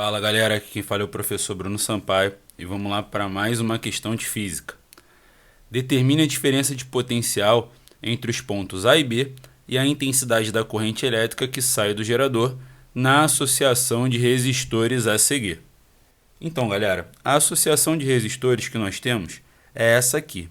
Fala galera, aqui quem fala é o professor Bruno Sampaio e vamos lá para mais uma questão de física. Determine a diferença de potencial entre os pontos A e B e a intensidade da corrente elétrica que sai do gerador na associação de resistores a seguir. Então galera, a associação de resistores que nós temos é essa aqui.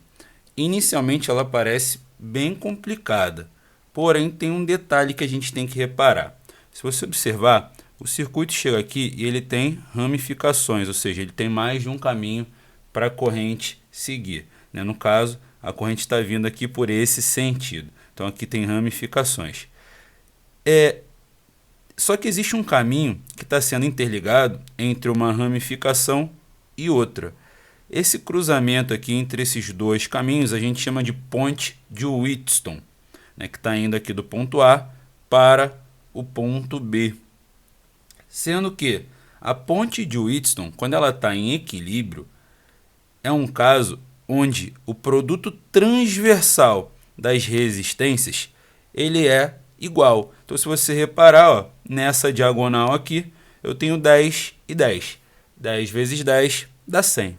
Inicialmente ela parece bem complicada, porém tem um detalhe que a gente tem que reparar. Se você observar, o circuito chega aqui e ele tem ramificações, ou seja, ele tem mais de um caminho para a corrente seguir. No caso, a corrente está vindo aqui por esse sentido. Então aqui tem ramificações. Só que existe um caminho que está sendo interligado entre uma ramificação e outra. Esse cruzamento aqui entre esses dois caminhos a gente chama de ponte de Wheatstone, que está indo aqui do ponto A para o ponto B. Sendo que a ponte de Wheatstone, quando ela está em equilíbrio, é um caso onde o produto transversal das resistências ele é igual. Então, se você reparar, nessa diagonal aqui, eu tenho 10 e 10. 10 vezes 10 dá 100.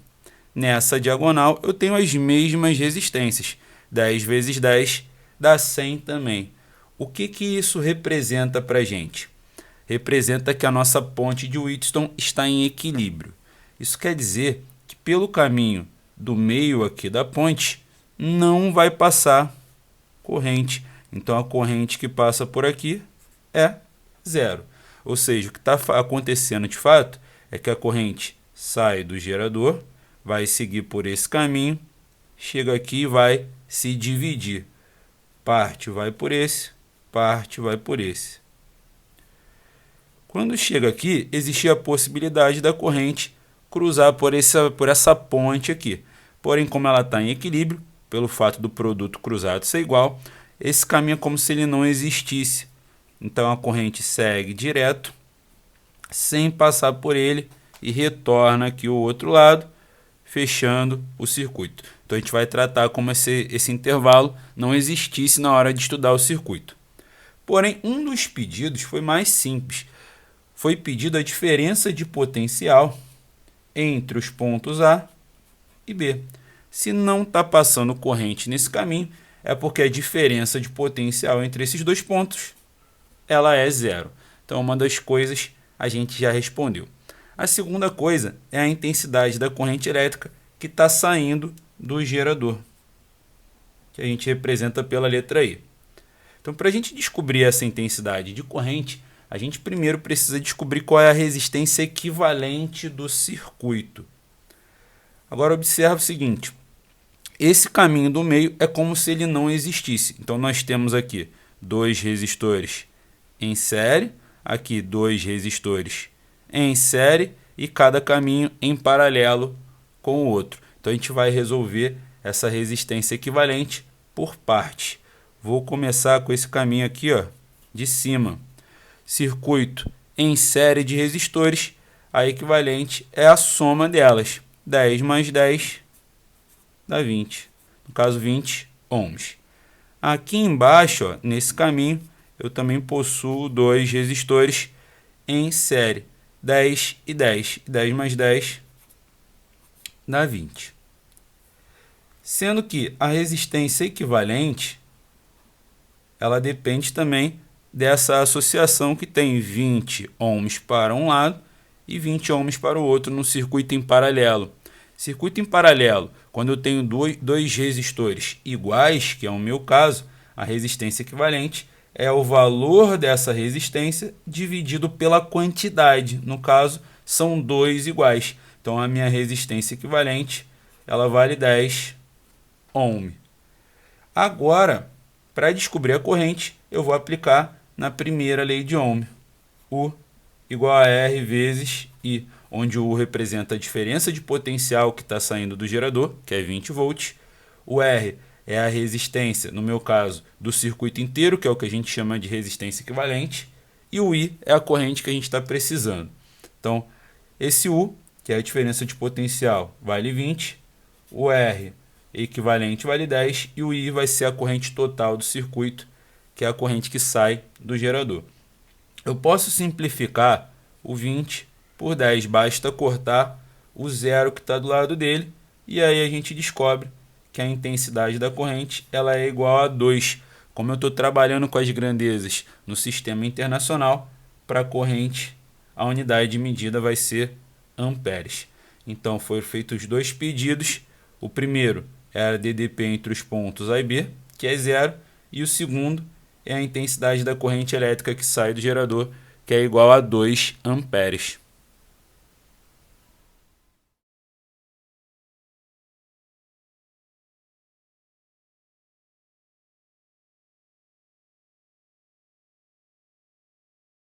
Nessa diagonal, eu tenho as mesmas resistências. 10 vezes 10 dá 100 também. O que isso representa para a gente? Representa que a nossa ponte de Wheatstone está em equilíbrio. Isso quer dizer que pelo caminho do meio aqui da ponte não vai passar corrente. Então a corrente que passa por aqui é zero. Ou seja, o que está acontecendo de fato é que a corrente sai do gerador, vai seguir por esse caminho, chega aqui e vai se dividir. Parte vai por esse, parte vai por esse. Quando chega aqui, existia a possibilidade da corrente cruzar por essa ponte aqui. Porém, como ela está em equilíbrio, pelo fato do produto cruzado ser igual, esse caminho é como se ele não existisse. Então a corrente segue direto, sem passar por ele, e retorna aqui o outro lado, fechando o circuito. Então a gente vai tratar como se esse intervalo não existisse na hora de estudar o circuito. Porém, um dos pedidos foi mais simples. Foi pedido a diferença de potencial entre os pontos A e B. Se não está passando corrente nesse caminho, é porque a diferença de potencial entre esses dois pontos ela é zero. Então, uma das coisas a gente já respondeu. A segunda coisa é a intensidade da corrente elétrica que está saindo do gerador, que a gente representa pela letra I. Então, para a gente descobrir essa intensidade de corrente, a gente primeiro precisa descobrir qual é a resistência equivalente do circuito. Agora, observe o seguinte. Esse caminho do meio é como se ele não existisse. Então, nós temos aqui dois resistores em série, aqui dois resistores em série e cada caminho em paralelo com o outro. Então, a gente vai resolver essa resistência equivalente por partes. Vou começar com esse caminho aqui, de cima. Circuito em série de resistores, a equivalente é a soma delas. 10 mais 10 dá 20. No caso, 20 ohms. Aqui embaixo, nesse caminho, eu também possuo dois resistores em série. 10 e 10. 10 mais 10 dá 20. Sendo que a resistência equivalente, ela depende também dessa associação que tem 20 ohms para um lado e 20 ohms para o outro no circuito em paralelo. Circuito em paralelo, quando eu tenho dois resistores iguais, que é o meu caso, a resistência equivalente é o valor dessa resistência dividido pela quantidade. No caso, são dois iguais. Então, a minha resistência equivalente ela vale 10 ohms. Agora, para descobrir a corrente, eu vou aplicar na primeira lei de Ohm, U igual a R vezes I, onde o U representa a diferença de potencial que está saindo do gerador, que é 20 volts. O R é a resistência, no meu caso, do circuito inteiro, que é o que a gente chama de resistência equivalente. E o I é a corrente que a gente está precisando. Então, esse U, que é a diferença de potencial, vale 20. O R equivalente vale 10. E o I vai ser a corrente total do circuito, que é a corrente que sai do gerador. Eu posso simplificar o 20 por 10. Basta cortar o zero que está do lado dele e aí a gente descobre que a intensidade da corrente ela é igual a 2. Como eu estou trabalhando com as grandezas no sistema internacional, para a corrente a unidade de medida vai ser amperes. Então foram feitos dois pedidos. O primeiro era DDP entre os pontos A e B, que é zero, e o segundo é a intensidade da corrente elétrica que sai do gerador, que é igual a 2 amperes.